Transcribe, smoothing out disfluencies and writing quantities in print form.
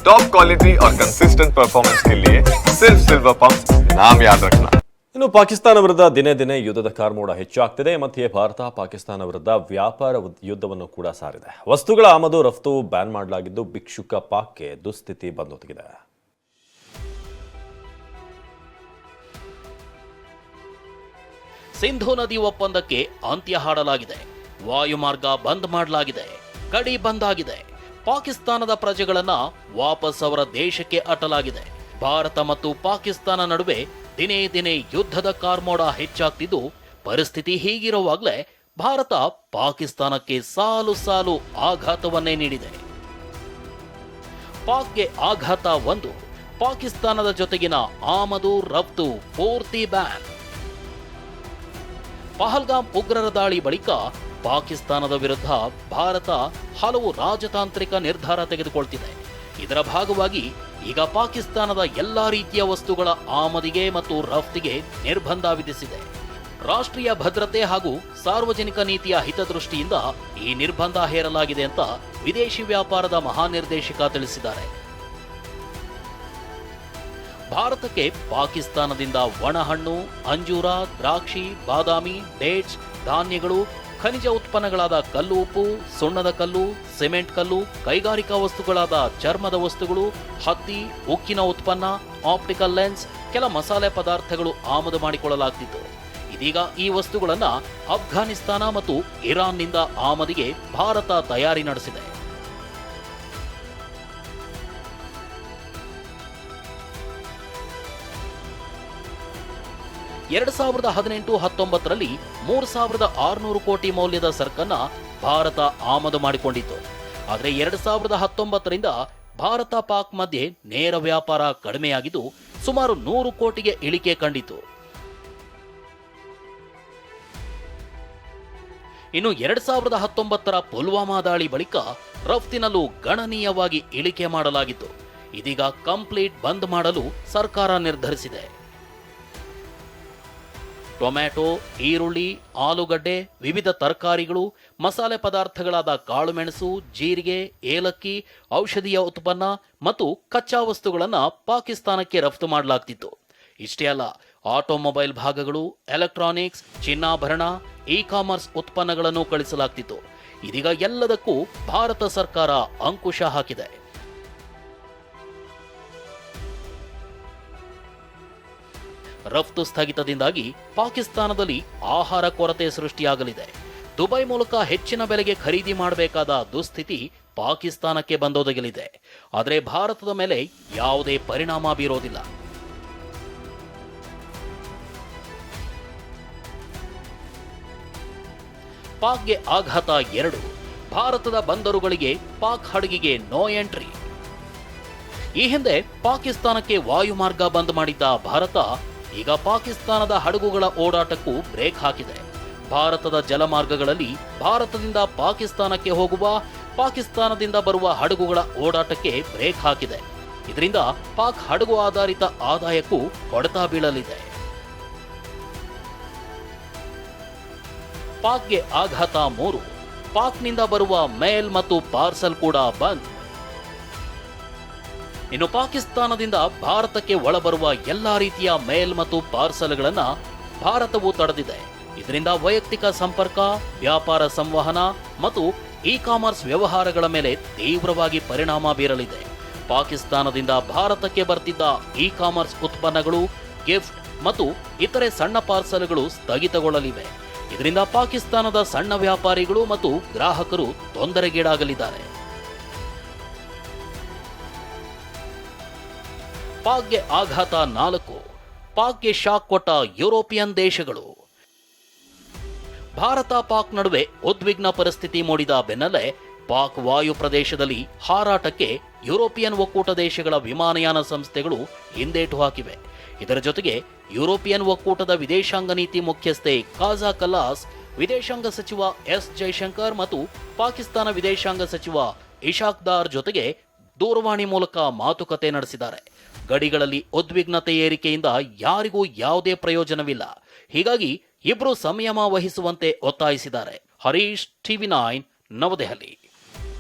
Top quality और consistent performance के लिए सिर्फ सिल्वर पंप नाम याद रखना। ಇನ್ನು ಪಾಕಿಸ್ತಾನ ವಿರುದ್ಧ ದಿನೇ ದಿನೇ ಯುದ್ಧದ ಕಾರ್ಮೋಡ ಹೆಚ್ಚಾಗ್ತಿದೆ. ಮಧ್ಯೆ ಭಾರತ ಪಾಕಿಸ್ತಾನ ವಿರುದ್ಧ ವ್ಯಾಪಾರ ಯುದ್ಧವನ್ನು ಕೂಡ ಸಾರಿದೆ. ವಸ್ತುಗಳ ಆಮದು ರಫ್ತು ಬ್ಯಾನ್ ಮಾಡಲಾಗಿದ್ದು ಭಿಕ್ಷುಕ ಪಾಕ್ಗೆ ದುಸ್ಥಿತಿ ಬಂದೊದಗಿದೆ. ಸಿಂಧೂ ನದಿ ಒಪ್ಪಂದಕ್ಕೆ ಅಂತ್ಯ ಹಾಡಲಾಗಿದೆ. ವಾಯುಮಾರ್ಗ ಬಂದ್ ಮಾಡಲಾಗಿದೆ. ಗಡಿ ಬಂದ್ ಆಗಿದೆ. ಪಾಕಿಸ್ತಾನದ ಪ್ರಜೆಗಳನ್ನ ವಾಪಸ್ ಅವರ ದೇಶಕ್ಕೆ ಅಟ್ಟಲಾಗಿದೆ. ಭಾರತ ಮತ್ತು ಪಾಕಿಸ್ತಾನ ನಡುವೆ ದಿನೇ ದಿನೇ ಯುದ್ಧದ ಕಾರ್ಮೋಡ ಹೆಚ್ಚಾಗ್ತಿದ್ದು, ಪರಿಸ್ಥಿತಿ ಹೀಗಿರುವಾಗಲೇ ಭಾರತ ಪಾಕಿಸ್ತಾನಕ್ಕೆ ಸಾಲು ಸಾಲು ಆಘಾತವನ್ನೇ ನೀಡಿದೆ. ಪಾಕ್ಗೆ ಆಘಾತ 1, ಪಾಕಿಸ್ತಾನದ ಜೊತೆಗಿನ ಆಮದು ರಫ್ತು ಪೂರ್ತಿ ಬ್ಯಾನ್. ಪಹಲ್ಗಾಮ್ ಉಗ್ರರ ದಾಳಿ ಬಳಿಕ ಪಾಕಿಸ್ತಾನದ ವಿರುದ್ಧ ಭಾರತ ಹಲವು ರಾಜತಾಂತ್ರಿಕ ನಿರ್ಧಾರ ತೆಗೆದುಕೊಳ್ತಿದೆ. ಇದರ ಭಾಗವಾಗಿ ಈಗ ಪಾಕಿಸ್ತಾನದ ಎಲ್ಲಾ ರೀತಿಯ ವಸ್ತುಗಳ ಆಮದಿಗೆ ಮತ್ತು ರಫ್ತಿಗೆ ನಿರ್ಬಂಧ ವಿಧಿಸಿದೆ. ರಾಷ್ಟ್ರೀಯ ಭದ್ರತೆ ಹಾಗೂ ಸಾರ್ವಜನಿಕ ನೀತಿಯ ಹಿತದೃಷ್ಟಿಯಿಂದ ಈ ನಿರ್ಬಂಧ ಹೇರಲಾಗಿದೆ ಅಂತ ವಿದೇಶಿ ವ್ಯಾಪಾರದ ಮಹಾನಿರ್ದೇಶಕ ತಿಳಿಸಿದ್ದಾರೆ. ಭಾರತಕ್ಕೆ ಪಾಕಿಸ್ತಾನದಿಂದ ಒಣಹಣ್ಣು, ಅಂಜೂರ, ದ್ರಾಕ್ಷಿ, ಬಾದಾಮಿ, ಡೇಟ್ಸ್, ಧಾನ್ಯಗಳು, ಖನಿಜ ಉತ್ಪನ್ನಗಳಾದ ಕಲ್ಲು ಉಪ್ಪು, ಸುಣ್ಣದ ಕಲ್ಲು, ಸಿಮೆಂಟ್ ಕಲ್ಲು, ಕೈಗಾರಿಕಾ ವಸ್ತುಗಳಾದ ಚರ್ಮದ ವಸ್ತುಗಳು, ಹತ್ತಿ, ಉಕ್ಕಿನ ಉತ್ಪನ್ನ, ಆಪ್ಟಿಕಲ್ ಲೆನ್ಸ್, ಕೆಲ ಮಸಾಲೆ ಪದಾರ್ಥಗಳು ಆಮದು ಮಾಡಿಕೊಳ್ಳಲಾಗ್ತಿತ್ತು. ಇದೀಗ ಈ ವಸ್ತುಗಳನ್ನ ಅಫ್ಘಾನಿಸ್ತಾನ ಮತ್ತು ಇರಾನ್ನಿಂದ ಆಮದಿಗೆ ಭಾರತ ತಯಾರಿ ನಡೆಸಿದೆ. ಎರಡು 2018-19ರಲ್ಲಿ 3,600 ಕೋಟಿ ಮೌಲ್ಯದ ಸರಕನ್ನ ಭಾರತ ಆಮದು ಮಾಡಿಕೊಂಡಿತ್ತು. ಆದರೆ 2019ರಿಂದ ಭಾರತ ಪಾಕ್ ಮಧ್ಯೆ ನೇರ ವ್ಯಾಪಾರ ಕಡಿಮೆಯಾಗಿದ್ದು ಸುಮಾರು 100 ಕೋಟಿಗೆ ಇಳಿಕೆ ಕಂಡಿತು. ಇನ್ನು 2019ರ ಪುಲ್ವಾಮಾ ದಾಳಿ ಬಳಿಕ ರಫ್ತಿನಲ್ಲೂ ಗಣನೀಯವಾಗಿ ಇಳಿಕೆ ಮಾಡಲಾಗಿತ್ತು. ಇದೀಗ ಕಂಪ್ಲೀಟ್ ಬಂದ್ ಮಾಡಲು ಸರ್ಕಾರ ನಿರ್ಧರಿಸಿದೆ. ಟೊಮ್ಯಾಟೊ, ಈರುಳ್ಳಿ, ಆಲೂಗಡ್ಡೆ, ವಿವಿಧ ತರಕಾರಿಗಳು, ಮಸಾಲೆ ಪದಾರ್ಥಗಳಾದ ಕಾಳುಮೆಣಸು, ಜೀರಿಗೆ, ಏಲಕ್ಕಿ, ಔಷಧೀಯ ಉತ್ಪನ್ನ ಮತ್ತು ಕಚ್ಚಾ ವಸ್ತುಗಳನ್ನು ಪಾಕಿಸ್ತಾನಕ್ಕೆ ರಫ್ತು ಮಾಡಲಾಗ್ತಿತ್ತು. ಇಷ್ಟೇ ಅಲ್ಲ, ಆಟೋಮೊಬೈಲ್ ಭಾಗಗಳು, ಎಲೆಕ್ಟ್ರಾನಿಕ್ಸ್, ಚಿನ್ನಾಭರಣ, ಇ-ಕಾಮರ್ಸ್ ಉತ್ಪನ್ನಗಳನ್ನು ಕಳಿಸಲಾಗ್ತಿತ್ತು. ಇದೀಗ ಎಲ್ಲದಕ್ಕೂ ಭಾರತ ಸರ್ಕಾರ ಅಂಕುಶ ಹಾಕಿದೆ. ರಫ್ತು ಸ್ಥಗಿತದಿಂದಾಗಿ ಪಾಕಿಸ್ತಾನದಲ್ಲಿ ಆಹಾರ ಕೊರತೆ ಸೃಷ್ಟಿಯಾಗಲಿದೆ. ದುಬೈ ಮೂಲಕ ಹೆಚ್ಚಿನ ಬೆಲೆಗೆ ಖರೀದಿ ಮಾಡಬೇಕಾದ ದುಸ್ಥಿತಿ ಪಾಕಿಸ್ತಾನಕ್ಕೆ ಬಂದೊದಗಲಿದೆ. ಆದರೆ ಭಾರತದ ಮೇಲೆ ಯಾವುದೇ ಪರಿಣಾಮ ಬೀರೋದಿಲ್ಲ. ಪಾಕ್ಗೆ ಆಘಾತ 2, ಭಾರತದ ಬಂದರುಗಳಿಗೆ ಪಾಕ್ ಹಡಗಿಗೆ ನೋ ಎಂಟ್ರಿ. ಈ ಹಿಂದೆ ಪಾಕಿಸ್ತಾನಕ್ಕೆ ವಾಯುಮಾರ್ಗ ಬಂದ್ ಮಾಡಿದ್ದ ಭಾರತ ಈಗ ಪಾಕಿಸ್ತಾನದ ಹಡಗುಗಳ ಓಡಾಟಕ್ಕೂ ಬ್ರೇಕ್ ಹಾಕಿದೆ. ಭಾರತದ ಜಲಮಾರ್ಗಗಳಲ್ಲಿ ಭಾರತದಿಂದ ಪಾಕಿಸ್ತಾನಕ್ಕೆ ಹೋಗುವ, ಪಾಕಿಸ್ತಾನದಿಂದ ಬರುವ ಹಡಗುಗಳ ಓಡಾಟಕ್ಕೆ ಬ್ರೇಕ್ ಹಾಕಿದೆ. ಇದರಿಂದ ಪಾಕ್ ಹಡಗು ಆಧಾರಿತ ಆದಾಯಕ್ಕೂ ಹೊಡೆತ ಬೀಳಲಿದೆ. ಪಾಕ್ಗೆ ಆಘಾತ 3, ಪಾಕ್ನಿಂದ ಬರುವ ಮೇಲ್ ಮತ್ತು ಪಾರ್ಸಲ್ ಕೂಡ ಬಂದ್. ಇನ್ನು ಪಾಕಿಸ್ತಾನದಿಂದ ಭಾರತಕ್ಕೆ ಒಳಬರುವ ಎಲ್ಲಾ ರೀತಿಯ ಮೇಲ್ ಮತ್ತು ಪಾರ್ಸಲ್ಗಳನ್ನು ಭಾರತವು ತಡೆದಿದೆ. ಇದರಿಂದ ವೈಯಕ್ತಿಕ ಸಂಪರ್ಕ, ವ್ಯಾಪಾರ ಸಂವಹನ ಮತ್ತು ಇ-ಕಾಮರ್ಸ್ ವ್ಯವಹಾರಗಳ ಮೇಲೆ ತೀವ್ರವಾಗಿ ಪರಿಣಾಮ ಬೀರಲಿದೆ. ಪಾಕಿಸ್ತಾನದಿಂದ ಭಾರತಕ್ಕೆ ಬರ್ತಿದ್ದ ಇ-ಕಾಮರ್ಸ್ ಉತ್ಪನ್ನಗಳು, ಗಿಫ್ಟ್ ಮತ್ತು ಇತರೆ ಸಣ್ಣ ಪಾರ್ಸಲ್ಗಳು ಸ್ಥಗಿತಗೊಳ್ಳಲಿವೆ. ಇದರಿಂದ ಪಾಕಿಸ್ತಾನದ ಸಣ್ಣ ವ್ಯಾಪಾರಿಗಳು ಮತ್ತು ಗ್ರಾಹಕರು ತೊಂದರೆಗೀಡಾಗಲಿದ್ದಾರೆ. ಪಾಕ್ಗೆ ಆಘಾತ 4, ಪಾಕ್ಗೆ ಶಾಕ್ ಕೊಟ್ಟ ಯುರೋಪಿಯನ್ ದೇಶಗಳು. ಭಾರತ ಪಾಕ್ ನಡುವೆ ಉದ್ವಿಗ್ನ ಪರಿಸ್ಥಿತಿ ಮೂಡಿದ ಬೆನ್ನಲ್ಲೇ ಪಾಕ್ ವಾಯು ಪ್ರದೇಶದಲ್ಲಿ ಹಾರಾಟಕ್ಕೆ ಯುರೋಪಿಯನ್ ಒಕ್ಕೂಟ ದೇಶಗಳ ವಿಮಾನಯಾನ ಸಂಸ್ಥೆಗಳು ಹಿಂದೇಟು ಹಾಕಿವೆ. ಇದರ ಜೊತೆಗೆ ಯುರೋಪಿಯನ್ ಒಕ್ಕೂಟದ ವಿದೇಶಾಂಗ ನೀತಿ ಮುಖ್ಯಸ್ಥೆ ಕಾಜಾ ಕಲ್ಲಾಸ್, ವಿದೇಶಾಂಗ ಸಚಿವ ಎಸ್ ಜೈಶಂಕರ್ ಮತ್ತು ಪಾಕಿಸ್ತಾನ ವಿದೇಶಾಂಗ ಸಚಿವ ಇಶಾಕ್ ದಾರ್ ಜೊತೆಗೆ ದೂರವಾಣಿ ಮೂಲಕ ಮಾತುಕತೆ ನಡೆಸಿದ್ದಾರೆ. ಗಡಿಗಳಲ್ಲಿ ಉದ್ವಿಗ್ನತೆ ಏರಿಕೆಯಿಂದ ಯಾರಿಗೂ ಯಾವುದೇ ಪ್ರಯೋಜನವಿಲ್ಲ. ಹೀಗಾಗಿ ಇಬ್ರು ಸಂಯಮ ವಹಿಸುವಂತೆ ಒತ್ತಾಯಿಸಿದ್ದಾರೆ. ಹರೀಶ್, ಟಿವಿ9, ನವದೆಹಲಿ.